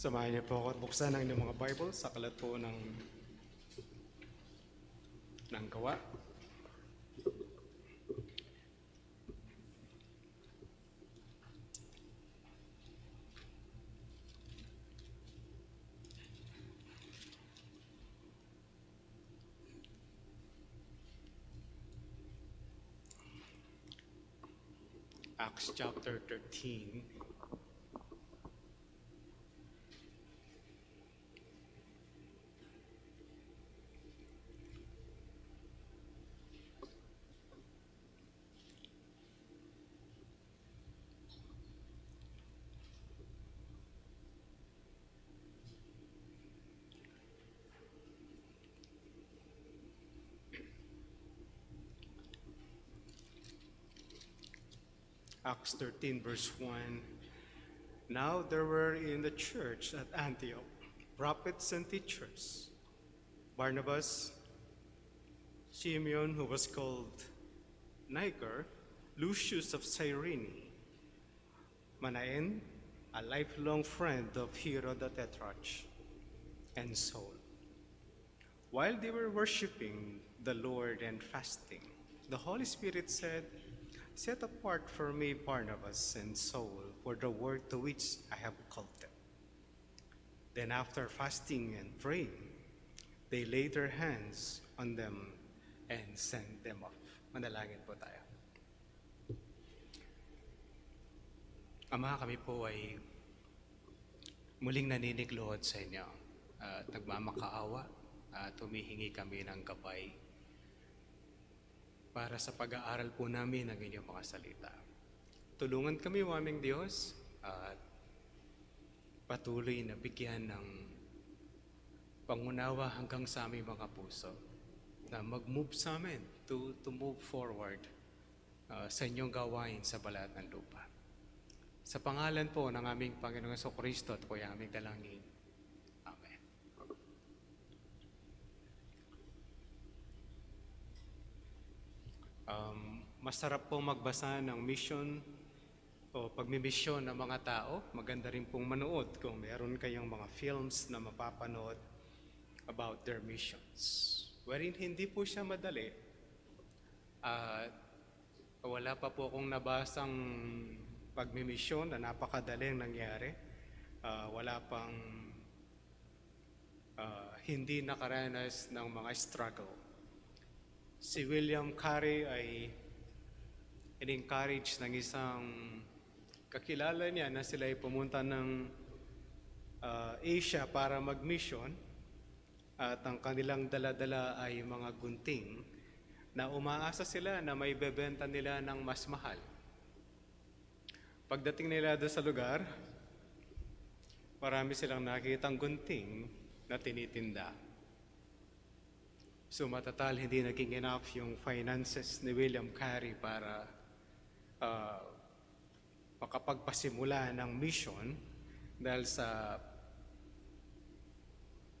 Samahan niyo po ako at buksan ang inyong mga Bible sa kalat po ng Gawa. Acts chapter 13. Acts 13 verse 1. Now there were in the church at Antioch prophets and teachers, Barnabas, Simeon, who was called Niger, Lucius of Cyrene, Manaen, a lifelong friend of Herod the Tetrarch, and Saul. While they were worshiping the Lord and fasting, the Holy Spirit said, "Set apart for me Barnabas and Saul for the work to which I have called them." Then after fasting and praying, they laid their hands on them and sent them off. Manalangin po tayo. Ama, kami po ay muling naninigluhod sa inyo at nagmamakaawa at humihingi kami ng gabay para sa pag-aaral po namin ng inyong mga salita. Tulungan kami, o aming Diyos, at patuloy na bigyan ng pangunawa hanggang sa aming mga puso na mag-move sa amin to move forward sa inyong gawain sa balat ng lupa. Sa pangalan po ng aming Panginoong Jesucristo at po yung aming dalangin. Amen. Masarap po magbasa ng mission o pagmimisyon ng mga tao. Maganda rin pong manood kung meron kayong mga films na mapapanood about their missions. Wherein hindi po siya madali. Wala pa po akong nabasang pagmimisyon na napakadaling nangyari. Wala pang hindi nakaranas ng mga struggle. Si William Carey ay in-encourage ng isang kakilala niya na sila ay pumunta ng Asia para mag-mission at ang kanilang dala-dala ay mga gunting na umaasa sila na may bebenta nila ng mas mahal. Pagdating nila doon sa lugar, marami silang nakitang gunting na tinitinda. So matatal hindi naging enough yung finances ni William Carey para makapagpasimula ng mission dahil sa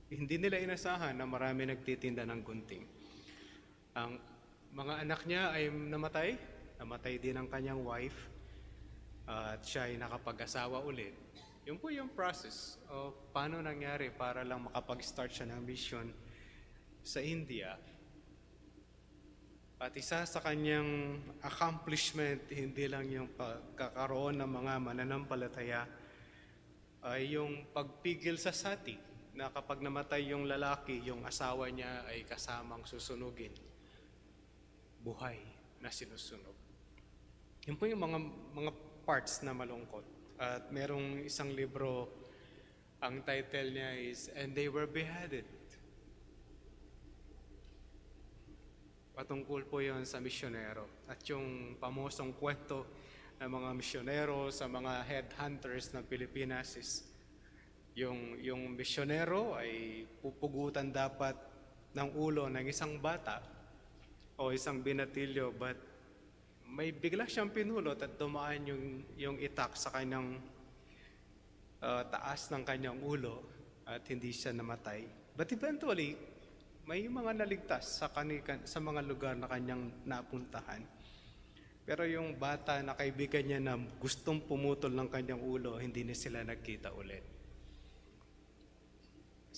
hindi nila inasahan na marami nagtitinda ng gunting. Ang mga anak niya ay namatay din ang kanyang wife at siya ay nakapag-asawa ulit. Yun po yung process o paano nangyari para lang makapag-start siya ng mission sa India. At isa sa kanyang accomplishment, hindi lang yung pagkakaroon ng mga mananampalataya, ay yung pagpigil sa sati na kapag namatay yung lalaki, yung asawa niya ay kasamang susunugin. Buhay na sinusunog. Yun po yung mga parts na malungkot. At merong isang libro, ang title niya is "And They Were Beheaded." Patungkol po yon sa misyonero. At yung pamosong kwento ng mga misyonero sa mga headhunters ng Pilipinas is yung misyonero ay pupugutan dapat ng ulo ng isang bata o isang binatilyo, but may bigla siyang pinulot at dumaan yung itak sa kanyang taas ng kanyang ulo at hindi siya namatay. But eventually, may mga naligtas sa mga lugar na kanyang napuntahan. Pero yung bata na kaibigan niya na gustong pumutol ng kanyang ulo, hindi na sila nagkita ulit.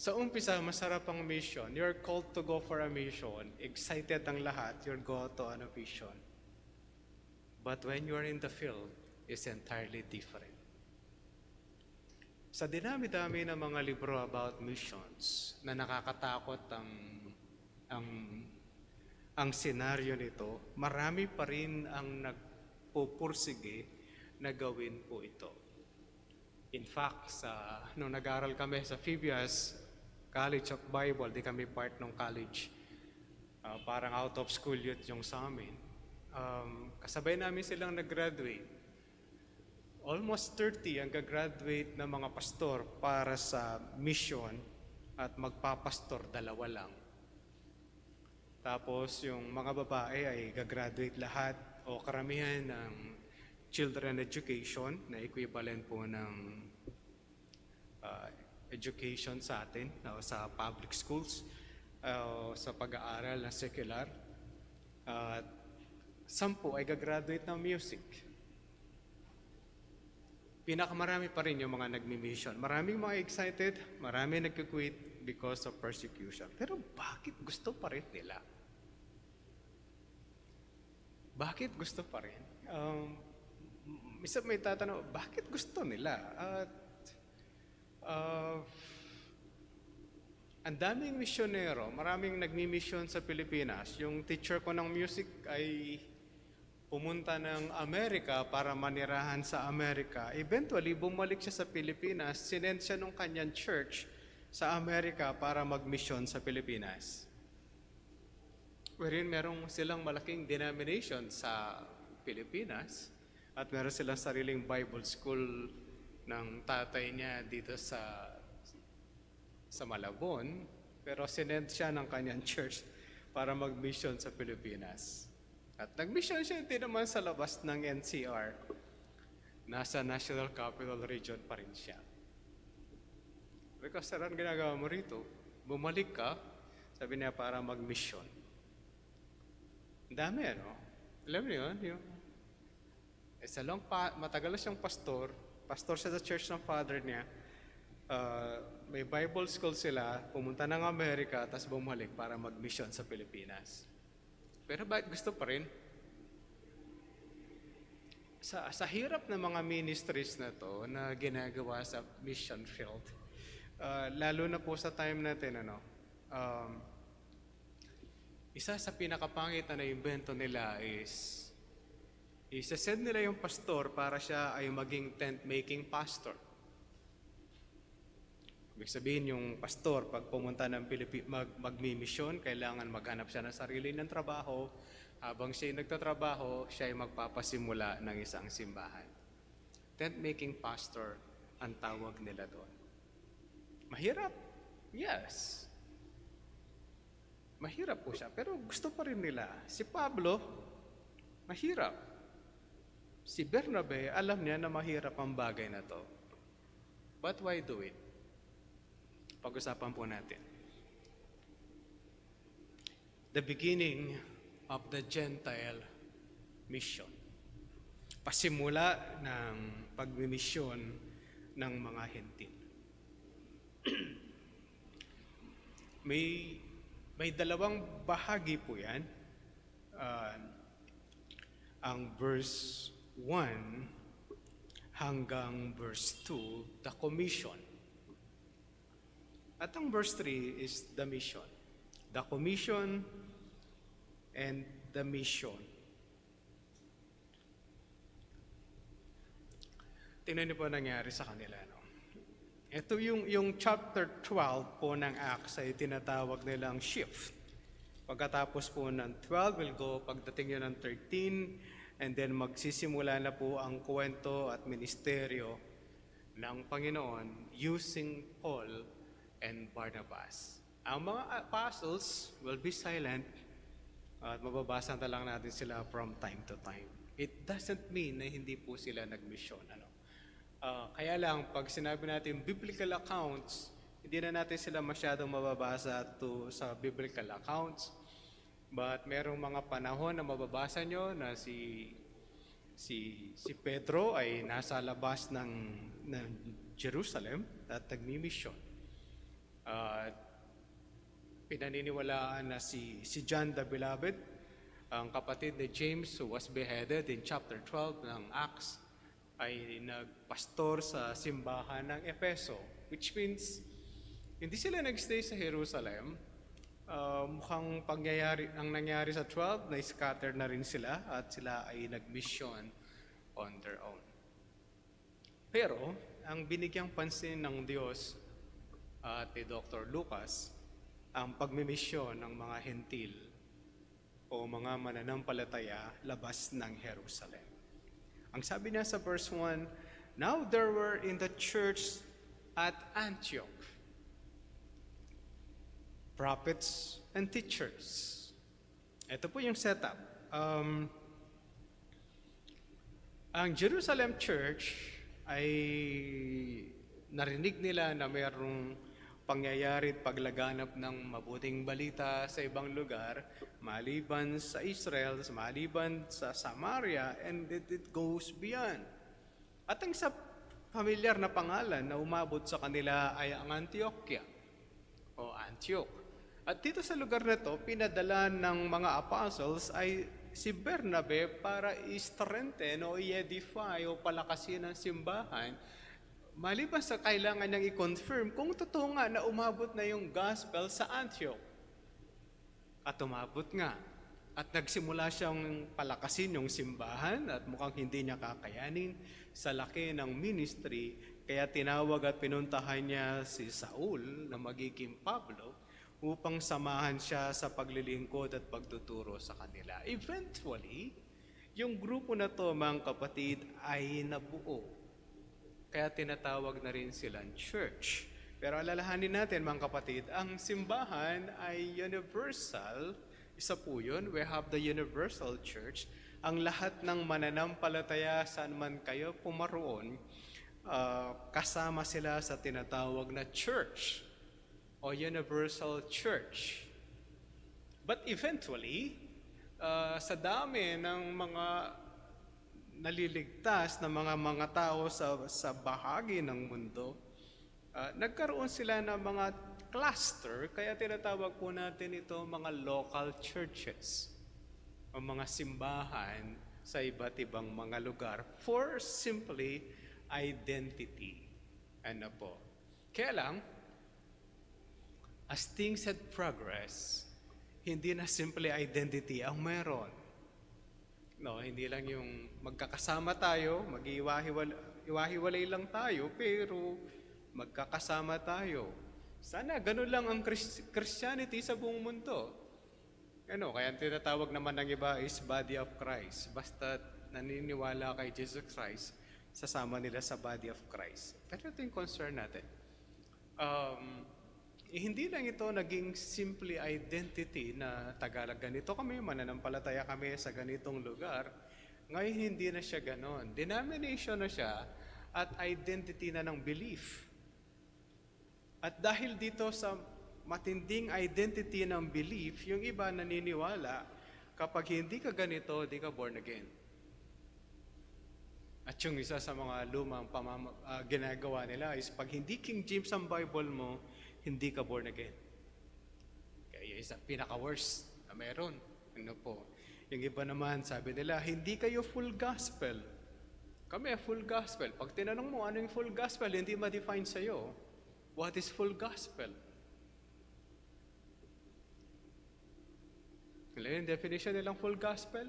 Sa umpisa, masarap ang mission. You're called to go for a mission. Excited ang lahat. You'll go to on a mission. But when you're in the field, it's entirely different. Sa dinami-dami ng mga libro about missions na nakakatakot ang ang senaryo nito, marami pa rin ang nagpupursige na gawin po ito. In fact, nung nag-aral kami sa Phoebus College of Bible, di kami part ng college. Parang out of school youth yung sa amin. Kasabay namin silang nag-graduate. Almost 30 ang gagraduate na mga pastor para sa mission at magpapastor 2 lang. Tapos yung mga babae ay gagraduate lahat o karamihan ng children education na equivalent po ng education sa atin sa public schools sa pag-aaral na secular. At 10 ay gagraduate ng music. Pinakamarami pa rin yung mga nagmi-mission. Maraming mga excited, marami nagki-quit because of persecution. Pero bakit gusto pa rin nila? Bakit gusto pa rin? Minsan may tatanong, bakit gusto nila? Ang daming misyonero, maraming nagmi-mission sa Pilipinas. Yung teacher ko ng music ay pumunta ng Amerika para manirahan sa Amerika. Eventually, bumalik siya sa Pilipinas, sinend siya ng kanyang church sa Amerika para mag-mission sa Pilipinas. Wherein merong silang malaking denomination sa Pilipinas at meron silang sariling Bible school ng tatay niya dito sa Malabon, pero sinend siya ng kanyang church para mag-mission sa Pilipinas. At nag-mission siya hindi naman sa labas ng NCR. Nasa National Capital Region pa rin siya. Because saan ginagawa mo rito? Bumalik ka, sabi niya, para mag-mission. Ang dami, ano? Alam niyo yun? Matagal na siyang pastor siya sa church ng father niya. May Bible school sila, pumunta ng Amerika, tapos bumalik para mag-mission sa Pilipinas. Pero bakit gusto pa rin? Sa hirap ng mga ministries na to na ginagawa sa mission field, lalo na po sa time natin, isa sa pinakapangit na naimbento nila is isa-send nila yung pastor para siya ay maging tent-making pastor. Ibig sabihin yung pastor, pag pumunta ng magmi-mission, kailangan maghanap siya ng sarili ng trabaho. Habang siya nagtatrabaho, siya ay magpapasimula ng isang simbahan. Tent-making pastor ang tawag nila doon. Mahirap? Yes. Mahirap po siya, pero gusto pa rin nila. Si Pablo, mahirap. Si Bernabe, alam niya na mahirap ang bagay na to. But why do it? Pag-usapan po natin. The beginning of the Gentile mission. Pasimula ng pagmimisyon ng mga hentil. May dalawang bahagi po yan. Ang verse 1 hanggang verse 2, the commission. At ang verse 3 is the mission. The commission and the mission. Tingnan niyo po nangyari sa kanila. Ito yung chapter 12 po ng Acts ay tinatawag nilang shift. Pagkatapos po ng 12, will go pagdating yun ng 13, and then magsisimula na po ang kwento at ministeryo ng Panginoon using Paul and Barnabas. Ang mga apostles will be silent at mababasa na lang natin sila from time to time. It doesn't mean na hindi po sila nag-mission. Kaya lang, pag sinabi natin biblical accounts, hindi na natin sila masyadong mababasa sa biblical accounts. But merong mga panahon na mababasa nyo na si Pedro ay nasa labas ng Jerusalem at nagmi-mission. At pinaniniwalaan na si John the Beloved, ang kapatid ni James who was beheaded in chapter 12 ng Acts, ay nagpastor sa simbahan ng Efeso, which means hindi sila nagstay sa Jerusalem. Mukhang ang nangyari sa 12, na-scatter na rin sila at sila ay nag-mission on their own. Pero, ang binigyang pansin ng Diyos at ni Dr. Lucas, ang pagmimisyon ng mga hentil o mga mananampalataya labas ng Jerusalem. Ang sabi niya sa verse 1, "Now there were in the church at Antioch prophets and teachers." Ito po yung setup. Ang Jerusalem Church ay narinig nila na mayroong pangyayari at paglaganap ng mabuting balita sa ibang lugar, maliban sa Israel, maliban sa Samaria, and it goes beyond. At ang isa pamilyar na pangalan na umabot sa kanila ay ang Antioquia o Antioch. At dito sa lugar na to, pinadala ng mga apostles ay si Bernabe para i-strengthen o i-edify o palakasin ang simbahan, maliban sa kailangan niyang i-confirm kung totoo nga na umabot na yung gospel sa Antioch. At umabot nga. At nagsimula siyang palakasin yung simbahan at mukhang hindi niya kakayanin sa laki ng ministry, kaya tinawag at pinuntahan niya si Saul na magiging Pablo upang samahan siya sa paglilingkod at pagtuturo sa kanila. Eventually, yung grupo na to, mga kapatid, ay nabuo. Kaya tinatawag na rin silang church. Pero alalahanin natin, mga kapatid, ang simbahan ay universal. Isa po yun, we have the universal church. Ang lahat ng mananampalataya, saan man kayo pumaroon, kasama sila sa tinatawag na church o universal church. But eventually, sa dami ng mga naliligtas na mga tao sa bahagi ng mundo, nagkaroon sila ng mga cluster, kaya tinatawag po natin ito mga local churches o mga simbahan sa iba't ibang mga lugar for simply identity. Ano po? Kaya lang, as things had progressed, hindi na simple identity ang meron. No, hindi lang yung magkakasama tayo, mag-iwahiwalay lang tayo, pero magkakasama tayo. Sana ganun lang ang Christianity sa buong mundo. Kaya tinatawag naman ng iba is body of Christ. Basta naniniwala kay Jesus Christ, sasama nila sa body of Christ. Pero ito yung concern natin. Hindi lang ito naging simple identity na Tagalog, ganito kami, mananampalataya kami sa ganitong lugar. Ngayon hindi na siya ganon. Denomination na siya at identity na ng belief. At dahil dito sa matinding identity ng belief, yung iba naniniwala, kapag hindi ka ganito, di ka born again. At yung isa sa mga lumang ginagawa nila is pag hindi King James ang Bible mo, hindi ka born again. Kaya isa pinaka-worst na meron. Yung iba naman, sabi nila, hindi kayo full gospel. Kami full gospel. Pag tinanong mo, ano yung full gospel, hindi ma-define sa'yo. What is full gospel? Yung definition nilang full gospel?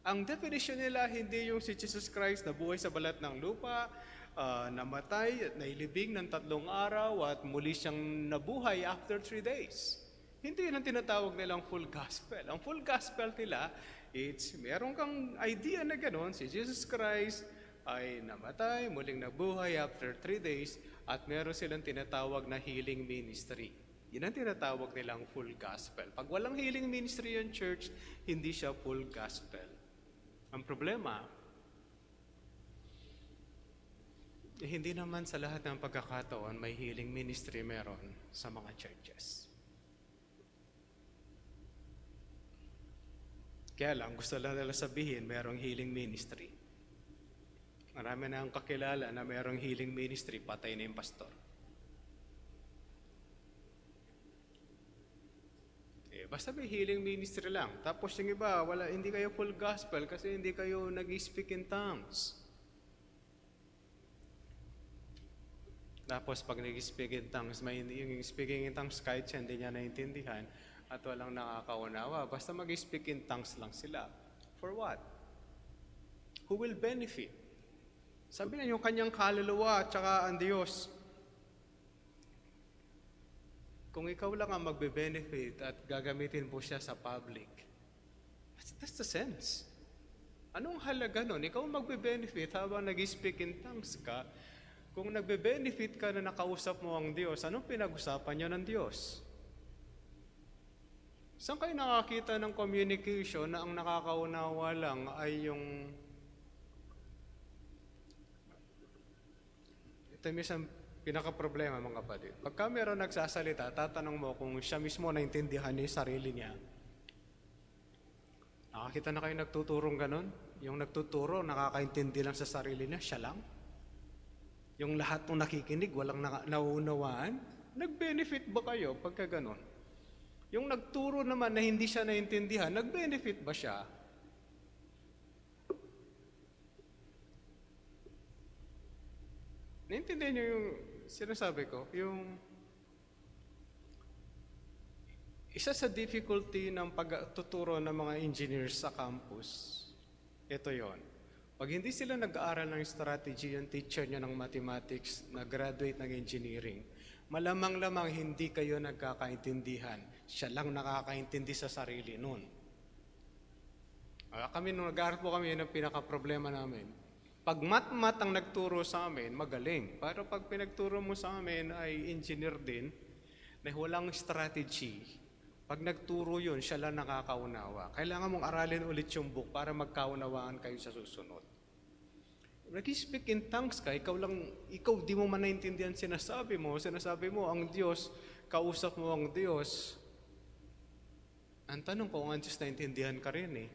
Ang definition nila, hindi yung si Jesus Christ na buhay sa balat ng lupa, namatay at nailibing ng 3 araw at muli siyang nabuhay after 3 days. Hindi yun ang tinatawag nilang full gospel. Ang full gospel nila, meron kang idea na gano'n, si Jesus Christ ay namatay, muling nabuhay after 3 days, at meron silang tinatawag na healing ministry. Yun ang tinatawag nilang full gospel. Pag walang healing ministry yung church, hindi siya full gospel. Ang problema, hindi naman sa lahat ng pagkakataon may healing ministry meron sa mga churches. Kaya lang, gusto lang nila sabihin merong healing ministry. Marami na ang kakilala na merong healing ministry, patay na yung pastor. basta may healing ministry lang. Tapos yung iba, hindi kayo full gospel kasi hindi kayo nag-speak in tongues. Tapos pag nag-speak in tongues, yung speaking in tongues kahit siya hindi niya naintindihan at walang nakakaunawa, basta mag-speak in tongues lang sila. For what? Who will benefit? Sabi na yung kanyang kaluluwa at saka ang Diyos. Kung ikaw lang ang magbe-benefit at gagamitin po siya sa public, that's the sense. Anong halaga nun? Ikaw magbe-benefit habang nag-speak in tongues ka. Kung nagbe-benefit ka na nakausap mo ang Diyos, anong pinag-usapan niyo ng Diyos? Saan kayo nakakita ng communication na ang nakakaunawa lang ay yung... Ito minsan pinaka-problema mga kapatid. Pagka meron nagsasalita, tatanong mo kung siya mismo naintindihan niya yung sarili niya. Nakakita na kayo nagtuturong ganon? Yung nagtuturo, nakakaintindi lang sa sarili niya, siya lang. Yung lahat ng nakikinig, walang nauunawaan. Nag-benefit ba kayo pagka ganon? Yung nagturo naman na hindi siya naintindihan, nag-benefit ba siya? Naintindihan niyo yung sinasabi ko? Yung isa sa difficulty ng pagtuturo ng mga engineers sa campus, ito yon. Pag hindi sila nag-aaral ng strategy, yung teacher niya ng mathematics, na-graduate ng engineering, malamang-lamang hindi kayo nagkakaintindihan. Siya lang nakakaintindi sa sarili nun. Kami, nung nag-aaral po kami, yun ang pinaka-problema namin. Pag mat-mat ang nagturo sa amin, magaling. Pero pag pinagturo mo sa amin ay engineer din, na walang strategy, pag nagturo yun, siya lang nakakaunawa. Kailangan mong aralin ulit yung book para magkaunawaan kayo sa susunod. Nag-speak in tongues ka, ikaw di mo man naintindihan sinasabi mo ang Diyos, kausap mo ang Diyos. Ang tanong ko, ang Diyos naintindihan ka rin eh.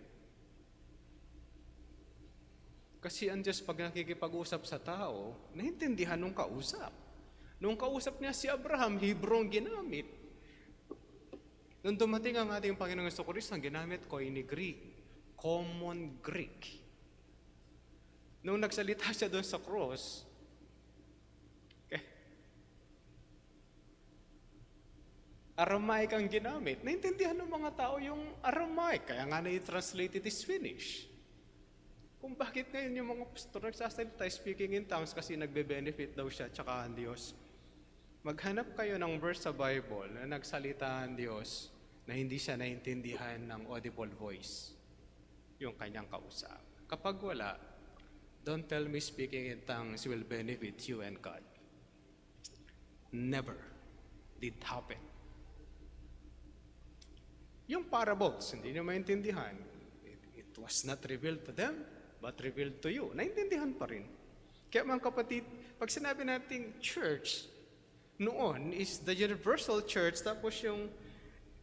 Kasi ang Diyos pag nakikipag-usap sa tao, naintindihan nung kausap. Nung kausap niya si Abraham, Hebrew ang ginamit. Nung dumating ang ating Panginoong Jesucristo, ang ginamit Koine Greek, common Greek. Nung nagsalita siya doon sa cross, Aramaic ang ginamit. Naintindihan ng mga tao yung Aramaic, kaya nga na-translate it is finished. Kung bakit ngayon yung mga pastor nagsasalita speaking in tongues kasi nagbe-benefit daw siya tsaka ang Diyos. Maghanap kayo ng verse sa Bible na nagsalita ang Diyos na hindi siya naintindihan ng audible voice, yung kanyang kausap. Kapag wala, don't tell me speaking in tongues will benefit you and God. Never did happen. Yung parables, hindi nyo maintindihan. It was not revealed to them, but revealed to you. Naintindihan pa rin. Kaya mga kapatid, pag sinabi nating church, noon is the universal church, tapos yung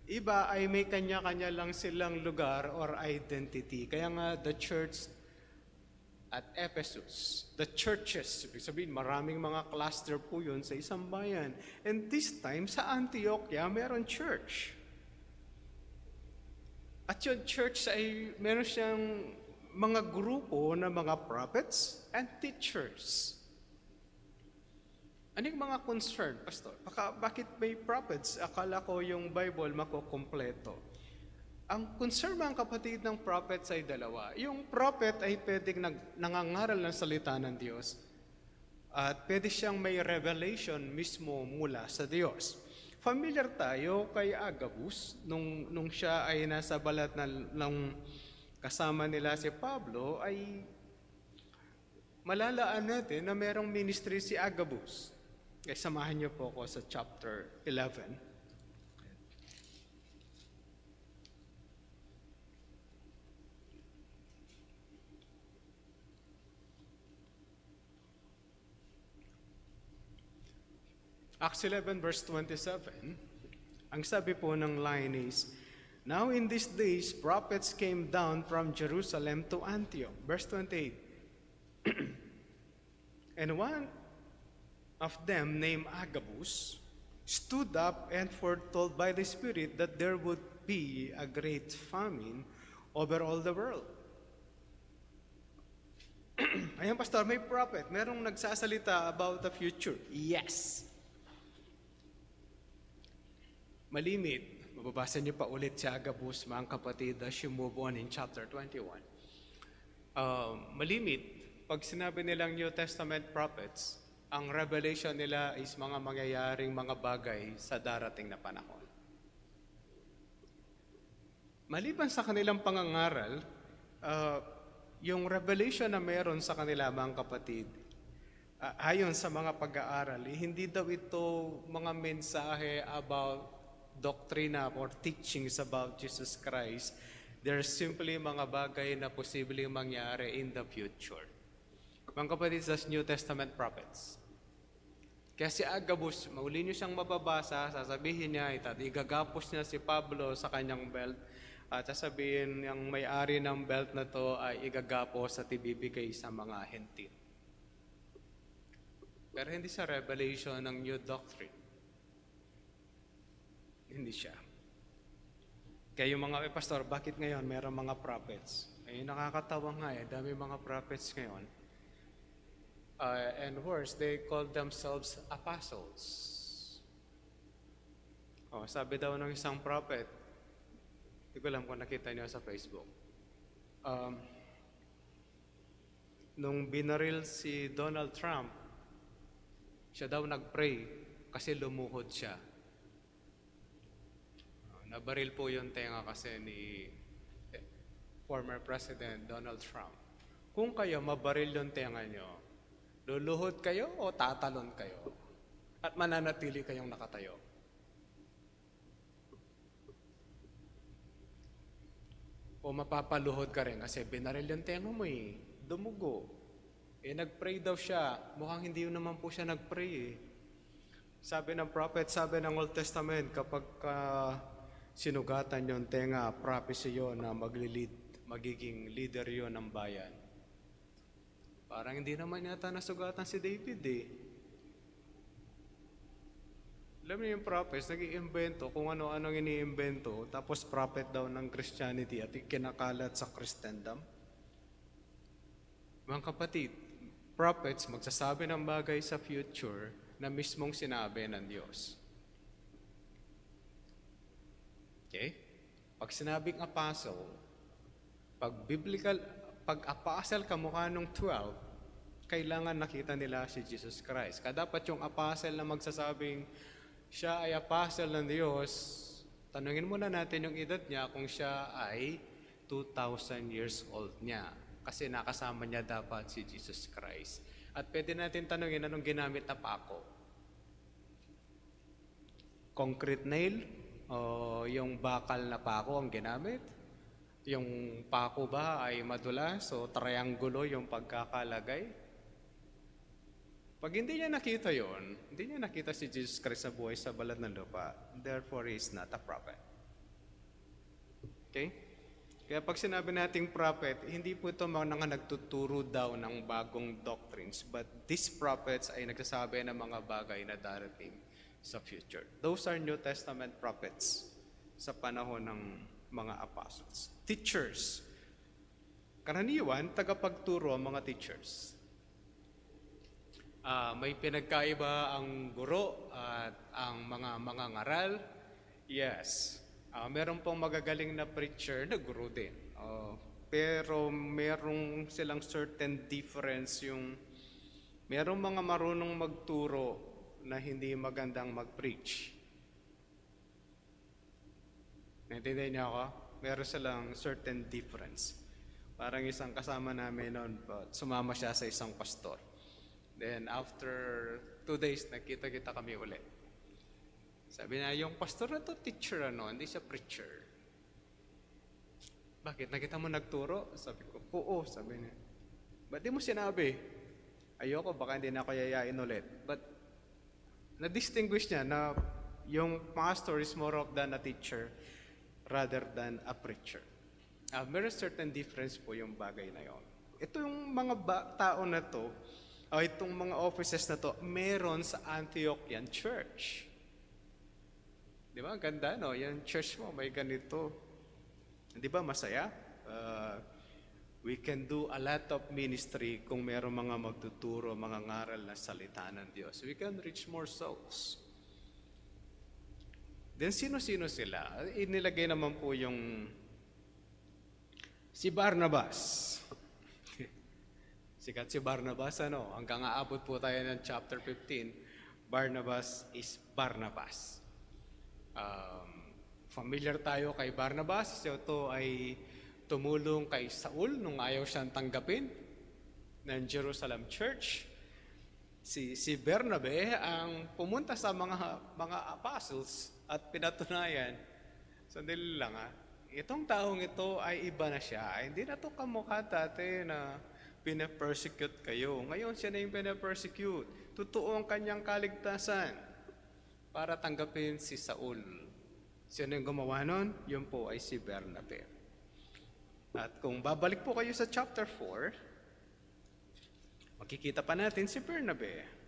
iba ay may kanya-kanya lang silang lugar or identity. Kaya nga the church at Ephesus, the churches, ibig sabihin maraming mga cluster po yun sa isang bayan. And this time, sa Antioquia, meron church. At yung church ay meron siyang mga grupo na mga prophets and teachers. Anong mga concern, Pastor? Bakit may prophets? Akala ko yung Bible makukompleto. Ang concern mga kapatid ng prophets ay dalawa. Yung prophet ay pwedeng nangangaral ng salita ng Diyos at pwede siyang may revelation mismo mula sa Diyos. Familiar tayo kay Agabus nung siya ay nasa balat ng kasama nila si Pablo, ay malalaan natin na merong ministry si Agabus. Kaya samahan niyo po ako sa chapter 11. Acts 11 verse 27, ang sabi po ng line is, now in these days, prophets came down from Jerusalem to Antioch. Verse 28. And one of them, named Agabus, stood up and foretold by the Spirit that there would be a great famine over all the world. Ayan, Pastor, may prophet. Merong nagsasalita about the future. Yes. Malimit. Mababasa niyo pa ulit si Agabus, mga kapatid, as you move on in chapter 21. Malimit, pag sinabi nilang New Testament prophets, ang revelation nila is mga mangyayaring mga bagay sa darating na panahon. Maliban sa kanilang pangangaral, yung revelation na meron sa kanila, mga kapatid, ayon sa mga pag-aaral, hindi daw ito mga mensahe about doctrina or teachings about Jesus Christ. They're simply mga bagay na posibleng mangyari in the future. Mga kapatid, sa New Testament prophets. Kaya si Agabus, mauli niyo siyang mababasa, sasabihin niya, igagapos niya si Pablo sa kanyang belt, at sasabihin yung may-ari ng belt na to ay igagapos at ibibigay sa mga hentil. Pero hindi sa revelation ng new doctrine. Hindi siya. Kaya yung mga pastor, bakit ngayon mayroong mga prophets? Eh, nakakatawa nga dami mga prophets ngayon. And worse, they call themselves apostles. Sabi daw ng isang prophet, hindi ko alam kung nakita niyo sa Facebook. Nung binaril si Donald Trump, siya daw nag-pray kasi lumuhod siya. Nabaril po yung tenga kasi ni former President Donald Trump. Kung kayo mabaril yung tenga nyo, luluhod kayo o tatalon kayo? At mananatili kayong nakatayo? O mapapaluhod ka rin kasi binaril yung tenga mo dumugo. Nag-pray daw siya. Mukhang hindi naman po siya nag-pray Sabi ng prophet, sabi ng Old Testament, kapag sinugatan yung tenga, prophecy yun na magiging leader yun ng bayan. Parang hindi naman yata nasugatan si David Alam niyo yung prophets, nag-iimbento kung ano-anong iniimbento, tapos prophet daw ng Christianity at ikinakalat sa Christendom. Mga kapatid, prophets magsasabi ng bagay sa future na mismong sinabi ng Diyos. Okay? Pag sinabing apostle, pag apostle kamukha nung 12, kailangan nakita nila si Jesus Christ. Dapat yung apostle na magsasabing siya ay apostle ng Diyos, tanungin muna natin yung edad niya kung siya ay 2,000 years old niya. Kasi nakasama niya dapat si Jesus Christ. At pwede natin tanungin anong ginamit na pako. Concrete nail o yung bakal na pako ang ginamit? Yung pako ba ay madulas o triangulo yung pagkakalagay? Pag hindi niya nakita yon, hindi niya nakita si Jesus Christ sa buhay sa balat ng lupa, therefore he is not a prophet. Okay? Kaya pag sinabi nating prophet, hindi po ito mga nagtuturo daw ng bagong doctrines, but these prophets ay nagsasabi ng mga bagay na darating sa future. Those are New Testament prophets sa panahon ng mga apostles. Teachers. Karaniwan, tagapagturo ang mga teachers. May pinagkaiba ang guro at ang mga ngaral? Yes. Meron pong magagaling na preacher na guro din. Pero merong silang certain difference merong mga marunong magturo na hindi magandang mag-preach. Naintindihan niyo ako? Meron silang certain difference. Parang isang kasama namin noon, sumama siya sa isang pastor. Then after 2 days, nagkita-kita kami ulit. Sabi na, yung pastor na to teacher hindi siya preacher. Bakit? Nakita mo nagturo? Sabi ko, oo, sabi niya. Ba't di mo sinabi? Ayoko, baka hindi na ako yayain ulit. But na-distinguish niya na yung pastor is more of than a teacher rather than a preacher. Meron certain difference po yung bagay na yon. Ito yung mga tao na to, itong mga offices na to, meron sa Antiochian Church. Di ba? Ang ganda, no? Yung church mo, may ganito. Di ba masaya? Uh, we can do a lot of ministry kung meron mga magtuturo, mga ngaral na salita ng Diyos. We can reach more souls. Then sino-sino sila? Inilagay naman po yung si Barnabas. Sikat si Barnabas, ano? Hanggang aabot po tayo ng chapter 15. Barnabas is Barnabas. Familiar tayo kay Barnabas. Ito ay tumulong kay Saul nung ayaw siyang tanggapin ng Jerusalem Church. Si Bernabe ang pumunta sa mga apostles at pinatunayan, sandali lang itong taong ito ay iba na siya. Hindi na to kamukha dati na pinapersecute kayo. Ngayon siya na yung pinapersecute. Totoo ang kanyang kaligtasan para tanggapin si Saul. Sino yung gumawa nun? Yun po ay si Bernabe. At kung babalik po kayo sa chapter 4, makikita pa natin si Bernabe.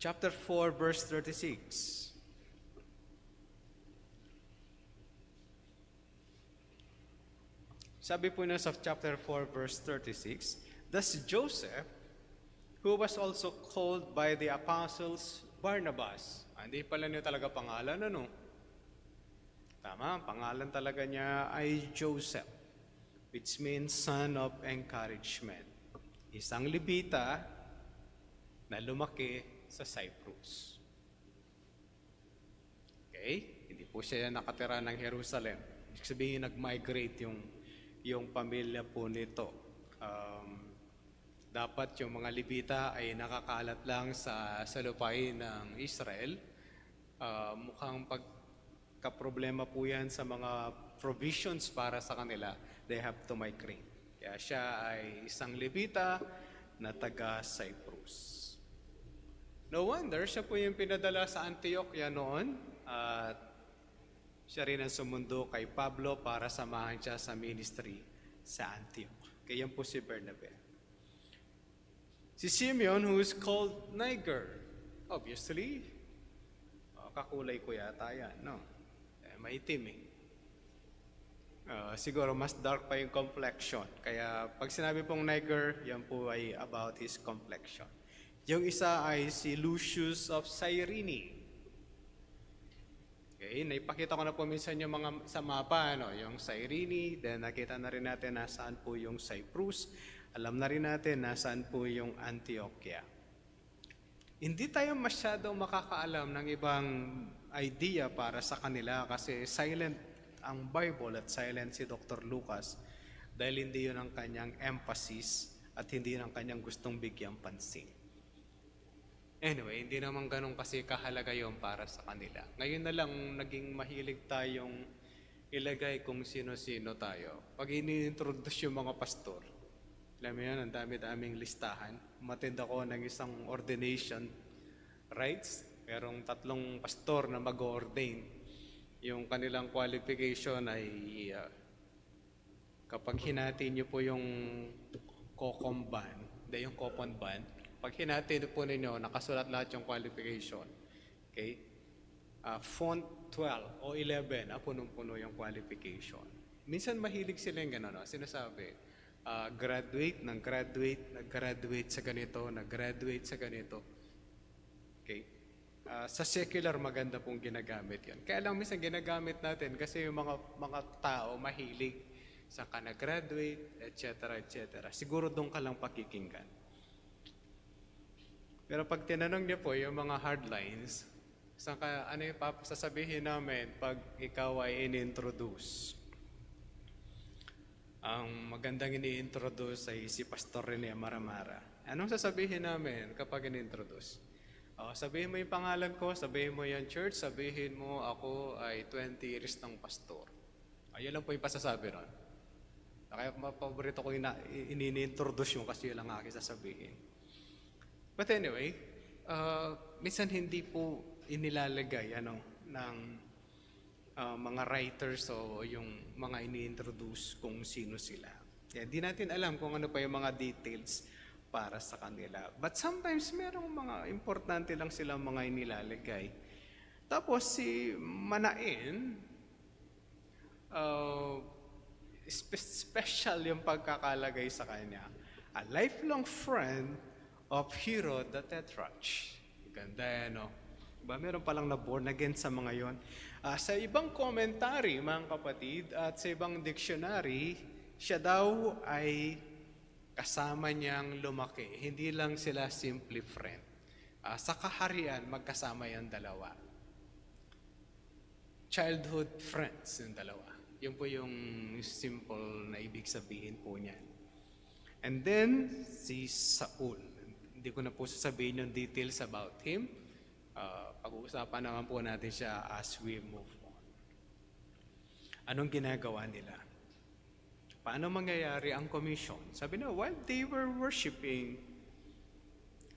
Chapter 4, verse 36. Sabi po na sa chapter 4, verse 36, thus Joseph, who was also called by the apostles Barnabas. Hindi pala niya talaga pangalan, ano? Tama, pangalan talaga niya ay Joseph, which means son of encouragement. Isang Levita na lumaki sa Cyprus. Okay? Hindi po siya nakatira ng Jerusalem. Ibig sabihin, nag-migrate yung pamilya po nito. Dapat yung mga Levita ay nakakalat lang sa lupain ng Israel. Mukhang pagkaproblema po yan sa mga provisions para sa kanila. They have to migrate. Kaya siya ay isang Levita na taga-Cyprus. No wonder, siya po yung pinadala sa Antioquia noon at siya rin ang sumundo kay Pablo para samahan siya sa ministry sa Antioch. Kaya yan po si Bernabe. Si Simeon, who is called Niger. Obviously, kakulay ko yata yan, no? Maitim eh. Siguro mas dark pa yung complexion. Kaya pag sinabi pong Niger, yan po ay about his complexion. Yung isa ay si Lucius of Cyrene. Okay, naipakita ko na po minsan yung mga sa mapa, no? Yung Cyrene, then nakita na rin natin nasaan po yung Cyprus. Alam na rin natin nasaan po yung Antioquia. Hindi tayo masyadong makakaalam ng ibang idea para sa kanila kasi silent ang Bible at silent si Dr. Lucas dahil hindi yun ang kanyang emphasis at hindi yun ang kanyang gustong bigyang pansin. Anyway, hindi naman ganun kasi kahalaga yun para sa kanila. Ngayon na lang naging mahilig tayong ilagay kung sino-sino tayo. Pag ini-introduce yung mga pastor, alam mo yan, ang dami-daming listahan. Umattend ako ng isang ordination rites. Merong 3 pastor na mag-ordain. Yung kanilang qualification ay kapag hinati nyo po yung COCOM ban, yung COPON ban, pag hinati po ninyo, nakasulat lahat yung qualification. Okay? Font 12 o 11, punong-puno yung qualification. Minsan mahilig sila yung gano'n, sinasabi, graduate, nag-graduate sa ganito, nag-graduate sa ganito. Okay? Sa secular, maganda pong ginagamit yun. Kaya lang minsan ginagamit natin kasi yung mga tao mahilig sa ka nag-graduate, etc., etc. Siguro doon ka lang pakikinggan. Pero pag tinanong niyo po yung mga hardlines, ano yung sasabihin namin pag ikaw ay in-introduce? Ang magandang ini-introduce ay si Pastor Rene Maramara. Anong sasabihin namin kapag in-introduce? Sabihin mo yung pangalan ko, sabihin mo yung church, sabihin mo ako ay 20 years ng pastor. Ayun lang po yung pasasabi ron. Kaya paborito ko ini-introduce yung kasi yun lang aking sasabihin. But anyway, minsan hindi po inilalagay ng mga writers o yung mga ini-introduce kung sino sila. Kaya di natin alam kung ano pa yung mga details para sa kanila. But sometimes merong mga importante lang silang mga inilalagay. Tapos si Manaen, uh, special yung pagkakalagay sa kanya. A lifelong friend of Hero the Tetrarch. Ganda yan, no? Diba? Meron palang na born again sa mga yon. Sa ibang commentary, mga kapatid, at sa ibang dictionary, siya daw ay kasama niyang lumaki. Hindi lang sila simply friend. Sa kaharian, magkasama yung dalawa. Childhood friends yung dalawa. Yun po yung simple na ibig sabihin po niyan. And then, si Saul. Hindi ko na po sasabihin yung details about him. Pag-uusapan naman po natin siya as we move on. Anong ginagawa nila? Paano mangyayari ang commission? Sabi na, while they were worshiping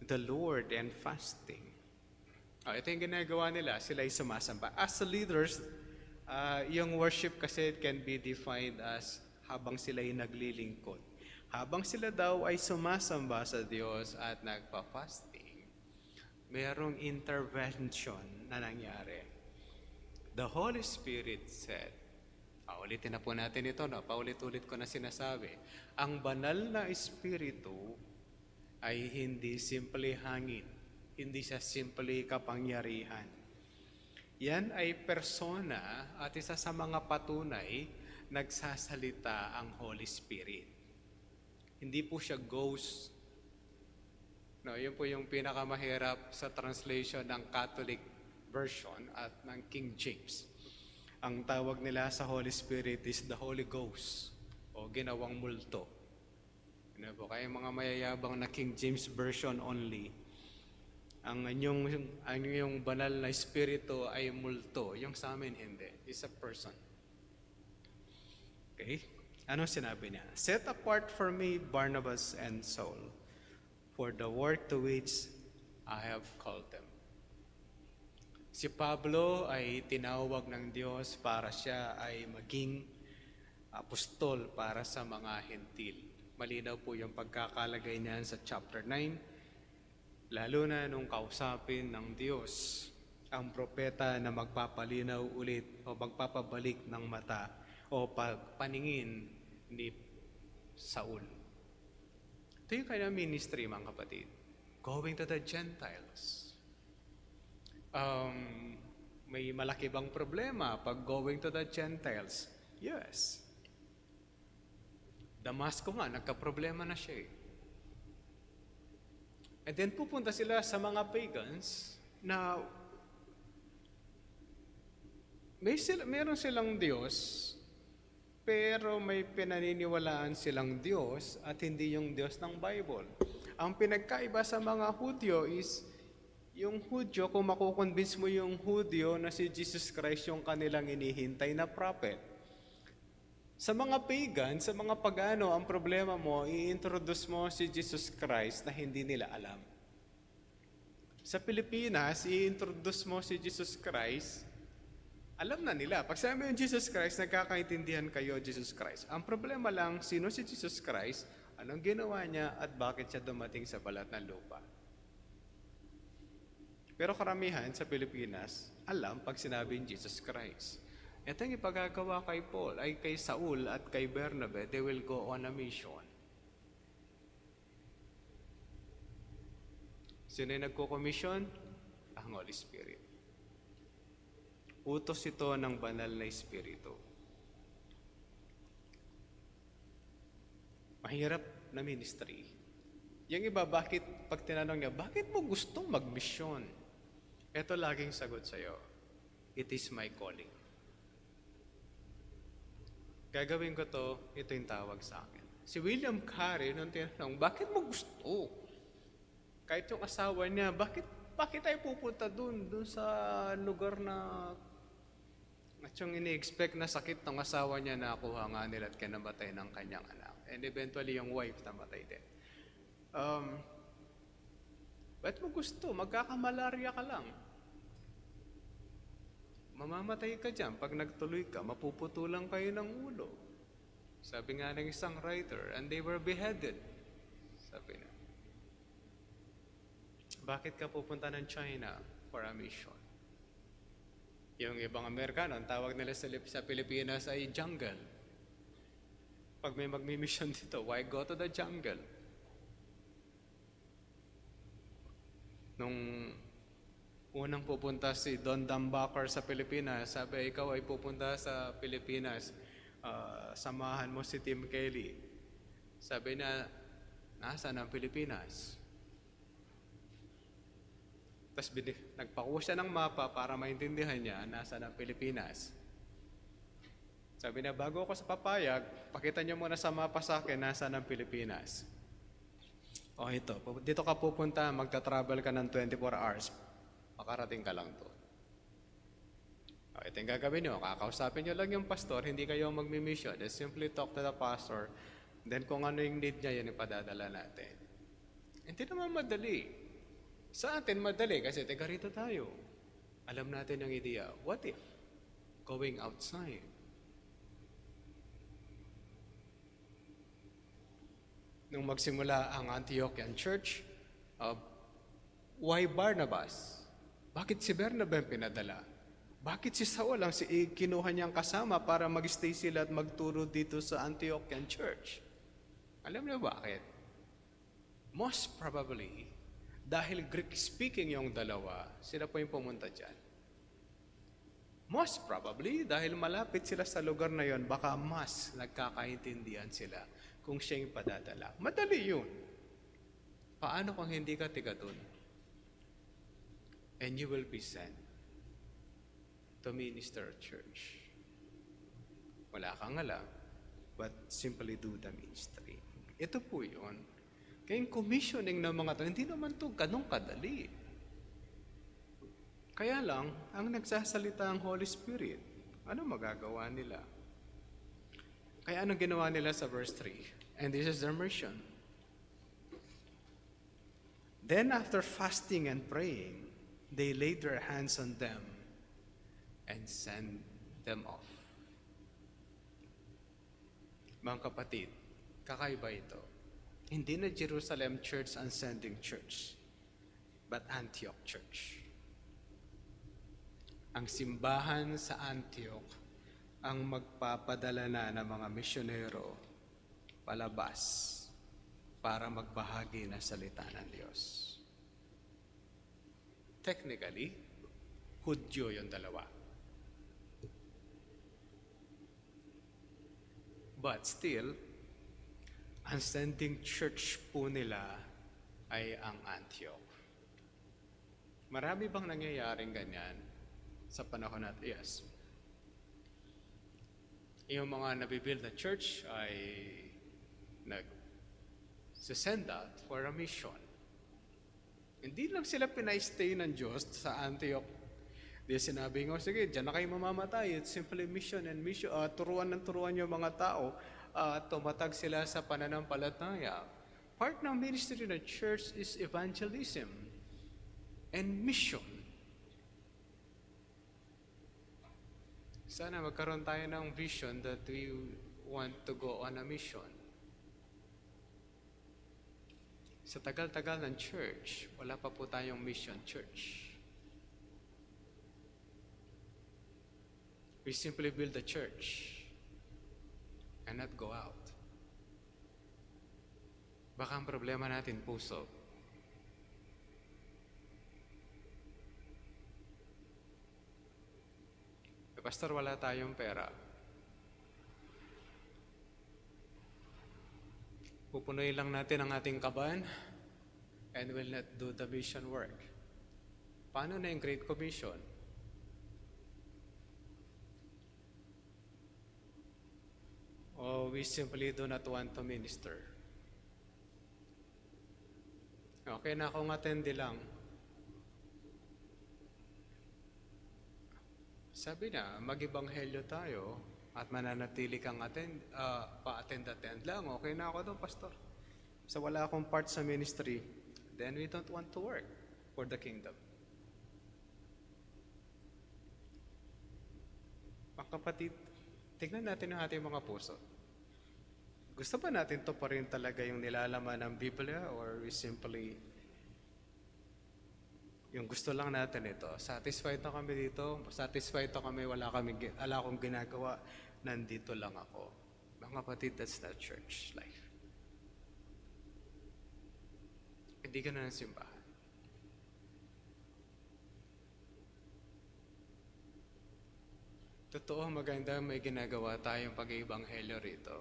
the Lord and fasting, ito yung ginagawa nila, sila ay sumasamba. As leaders, yung worship kasi can be defined as habang sila ay naglilingkod. Habang sila daw ay sumasamba sa Diyos at nagpa-fasting, mayroong intervention na nangyari. The Holy Spirit said, ulitin na po natin ito, no? Paulit-ulit ko na sinasabi, ang banal na Espiritu ay hindi simple hangin, hindi siya simple kapangyarihan. Yan ay persona at isa sa mga patunay nagsasalita ang Holy Spirit. Hindi po siya ghost. No, yun po yung pinakamahirap sa translation ng Catholic version at ng King James. Ang tawag nila sa Holy Spirit is the Holy Ghost o ginawang multo. Ano po, kaya mga mayayabang na King James version only, ang inyong banal na espiritu ay multo. Yung sa amin hindi. It's a person. Okay? Ano sinabi niya? Set apart for me Barnabas and Saul for the work to which I have called them. Si Pablo ay tinawag ng Diyos para siya ay maging apostol para sa mga hentil. Malinaw po yung pagkakalagay niyan sa chapter 9, lalo na nung kausapin ng Diyos ang propeta na magpapalinaw ulit o magpapabalik ng mata o paningin ni Saul. Ito yung kanyang ministry, mga kapatid. Going to the Gentiles. May malaki bang problema pag going to the Gentiles? Yes. Damasco nga, nagka-problema na siya eh. And then pupunta sila sa mga pagans na meron silang Diyos, pero may pinaniniwalaan silang Diyos at hindi yung Diyos ng Bible. Ang pinagkaiba sa mga Hudyo is, yung Hudyo, kung makukonvince mo yung Hudyo na si Jesus Christ yung kanilang inihintay na prophet. Sa mga pagan, sa mga pagano, ang problema mo, i-introduce mo si Jesus Christ na hindi nila alam. Sa Pilipinas, i-introduce mo si Jesus Christ, alam na nila. Pag sabi mo yung Jesus Christ, nagkakaintindihan kayo Jesus Christ. Ang problema lang, sino si Jesus Christ, anong ginawa niya, at bakit siya dumating sa balat ng lupa. Pero karamihan sa Pilipinas, alam pag sinabing Jesus Christ. Ito yung ipagagawa kay Paul, ay kay Saul at kay Bernabe, they will go on a mission. Sino yung nagko-commission? Ang Holy Spirit. Utos ito ng banal na Espiritu. Mahirap na ministry. Yung iba, bakit, pag tinanong niya, bakit mo gustong mag-mission? Ito laging sagot sa'yo, it is my calling. Gagawin ko to, ito yung tawag sa akin. Si William Carey, nung tinanong, bakit mo gusto? Kahit yung asawa niya, bakit tayo pupunta dun sa lugar na at yung ini-expect na sakit ng asawa niya na nakuha nga nila at kinamatay ng kanyang anak. And eventually, yung wife namatay din. Ba't mo gusto? Magkakamalarya ka lang. Mamamatay ka dyan. Pag nagtuloy ka, mapuputulan kayo ng ulo. Sabi nga ng isang writer, and they were beheaded. Sabi na, bakit ka pupunta ng China for a mission? Yung ibang Amerikano, ang tawag nila sa Pilipinas ay jungle. Pag may magmi-mission dito, why go to the jungle? Nung unang pupunta si Don Dambacar sa Pilipinas, sabi, ikaw ay pupunta sa Pilipinas, samahan mo si Tim Kelly. Sabi na, nasaan ang Pilipinas? Tapos nagpakuha siya ng mapa para maintindihan niya nasaan ang Pilipinas. Sabi na, bago ako sa papayag, pakita niyo muna sa mapa sa akin nasaan ang Pilipinas. O ito, dito ka pupunta, magta-travel ka ng 24 hours. Makarating ka lang to. O, ito yung gagawin nyo. Kakausapin nyo lang yung pastor, hindi kayo magmi-mission. Just simply talk to the pastor. Then kung ano yung need niya, yan ipadadala natin. Hindi naman madali. Sa atin madali kasi taga rito tayo. Alam natin ang ideya. What if going outside? Nung magsimula ang Antiochian Church, why Barnabas? Bakit si Bernabe pinadala? Bakit si Saul ang kinuha niyang kasama para mag-stay sila at magturo dito sa Antiochian Church? Alam niyo bakit? Most probably, dahil Greek-speaking yung dalawa, sila po yung pumunta dyan. Most probably, dahil malapit sila sa lugar na yon, baka mas nagkakaintindihan sila kung siya yung padadala. Madali yun. Paano kung hindi ka tiga dun? And you will be sent to minister at church. Wala kang alam, but simply do the ministry. Ito po yun. Kaya yung commissioning ng mga to, hindi naman to ganong kadali. Kaya lang, ang nagsasalita ang Holy Spirit, ano magagawa nila? Kaya anong ginawa nila sa verse 3? And this is their mission. Then after fasting and praying, they laid their hands on them and sent them off. Mga kapatid, kakaiba ito. Hindi na Jerusalem Church ang sending church, but Antioch Church. Ang simbahan sa Antioch ang magpapadala na ng mga misyonero palabas para magbahagi ng salita ng Diyos. Technically, Hudyo yung dalawa. But still, ang sending church po nila ay ang Antioch. Marami bang nangyayaring ganyan sa panahon natin? Yes. Yung mga nabibuild na church ay nag-send out for a mission. Hindi lang sila pinay-stay ng Diyos sa Antioch. Di sinabi nga, sige, dyan na kayo mamamatay. It's simply mission and mission. Turuan yung mga tao. Tumatag sila sa pananampalataya. Part ng ministry ng church is evangelism and mission. Sana magkaroon tayo ng vision that we want to go on a mission. Sa tagal-tagal ng church, wala pa po tayong mission church. We simply build a church and not go out. Baka ang problema natin, puso. Pastor, wala tayong pera. Pupunuin lang natin ang ating kaban and will not do the mission work. Paano na yung Great Commission? Or we simply do not want to minister. Okay na kung attende lang. Sabi na, mag-ibanghelyo tayo at mananatili kang pa-attend lang. Okay na ako doon, pastor. So wala akong part sa ministry, then we don't want to work for the kingdom. Mga kapatid, tignan natin ang ating mga puso. Gusto ba natin to pa rin talaga yung nilalaman ng Biblia or we simply yung gusto lang natin ito? Satisfied na kami dito, satisfied na kami, wala akong ginagawa, nandito lang ako. Mga kapatid, that's not church life. Hindi ka na ng simbahan. Totoo, maganda may ginagawa tayong pag-iibanghelyo rito.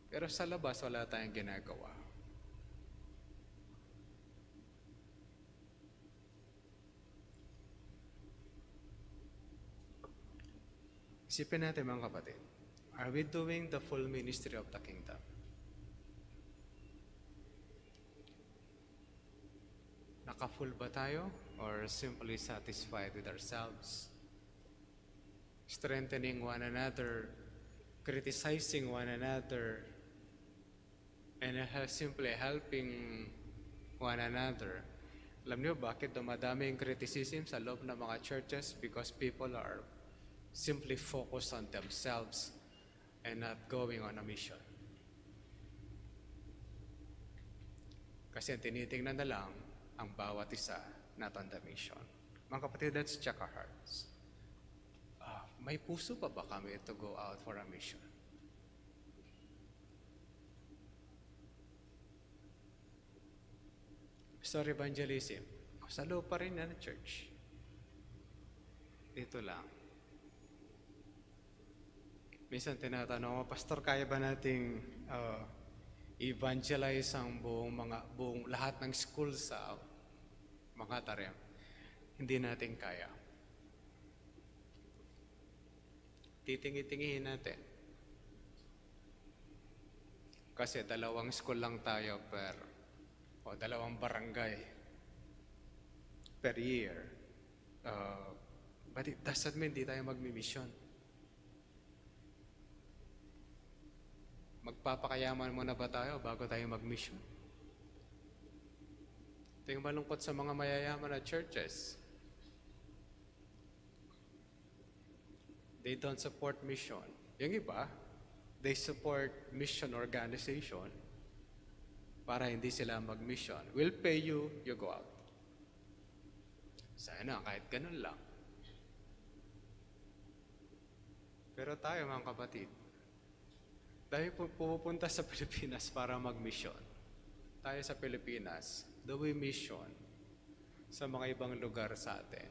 Pero sa labas, wala tayong ginagawa. Isipin natin mga kapatid, are we doing the full ministry of the kingdom? Naka-full ba tayo? Or simply satisfied with ourselves? Strengthening one another, criticizing one another, and simply helping one another. Alam niyo bakit dumadami yung criticism sa loob ng mga churches? Because people are simply focused on themselves and not going on a mission. Kasi tinitingnan na lang ang bawat isa, not on the mission. Mga kapatid, let's check our hearts. May puso pa ba kami to go out for a mission? Story evangelism. Sa loob pa rin na church. Dito lang. Minsan tinatanong ko, Pastor, kaya ba nating evangelize ang buong lahat ng school sa mga Tarem? Hindi natin kaya. Titingi-tingihin natin. Kasi 2 school lang tayo o 2 barangay per year. But it doesn't mean di tayo magmi-mission. Magpapakayaman muna ba tayo bago tayo mag-mission? Ito yung malungkot sa mga mayayaman na churches. They don't support mission. Yung iba, they support mission organization para hindi sila mag-mission. We'll pay you, you go out. Sana kahit ganun lang. Pero tayo mga kapatid, dahil pupunta sa Pilipinas para mag-mission. Tayo sa Pilipinas, do we mission sa mga ibang lugar sa atin.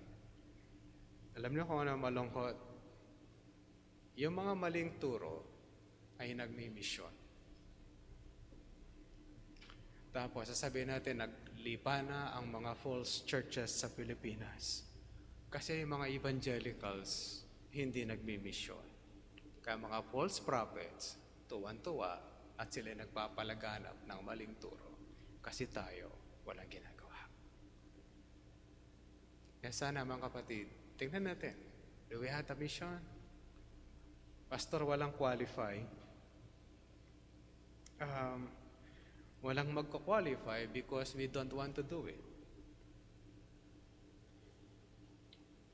Alam niyo kung ano malungkot? Yung mga maling turo ay nagmi-mission. Tapos sasabihin natin, naglipa na ang mga false churches sa Pilipinas. Kasi yung mga evangelicals hindi nagmi-mission. Kaya mga false prophets, tuwan-tuwa at sila nagpapalaganap ng maling turo kasi tayo walang ginagawa. Kaya sana mga kapatid, tingnan natin, do we have a mission? Pastor, walang qualify. Walang magko-qualify because we don't want to do it.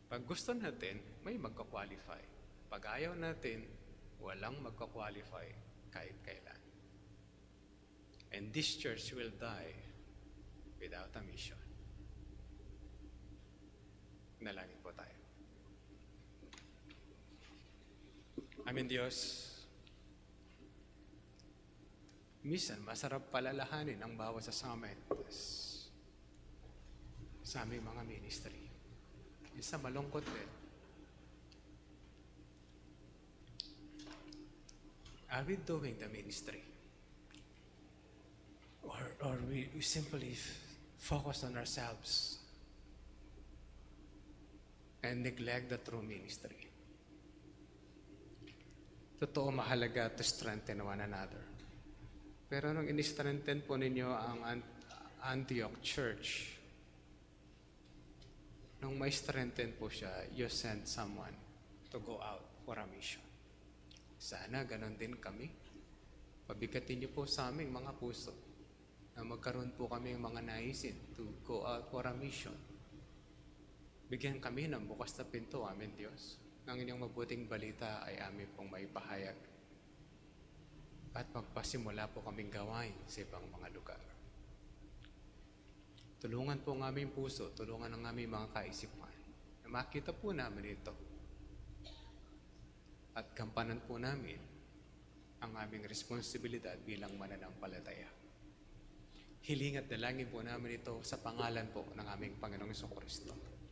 Pag gusto natin, may magko-qualify. Pag ayaw natin, walang magko-qualify kahit kailan. And this church will die without a mission. Nalangin po tayo. Amin Diyos, minsan masarap palalahanin ang bawat sasama sa aming mga ministry. Minsan malungkot din. Are we doing the ministry? Or we simply focus on ourselves and neglect the true ministry? Totoo, mahalaga to strengthen one another. Pero nung in-strengthen po ninyo ang Antioch Church, nung may strengthen po siya, you send someone to go out for a mission. Sana ganon din kami. Pabigatin niyo po sa aming mga puso na magkaroon po kami ng mga naisin to go out for a mission. Bigyan kami ng bukas na pinto, amin Diyos. Ng inyong mabuting balita ay amin pong maipahayag. At magpasimula po kaming gawain sa ibang mga lugar. Tulungan po ang aming puso, tulungan ang aming mga kaisipan na makita po namin ito. At gampanan po namin ang aming responsibilidad bilang mananampalataya. Hiling at dalangin po namin ito sa pangalan po ng aming Panginoong Kristo.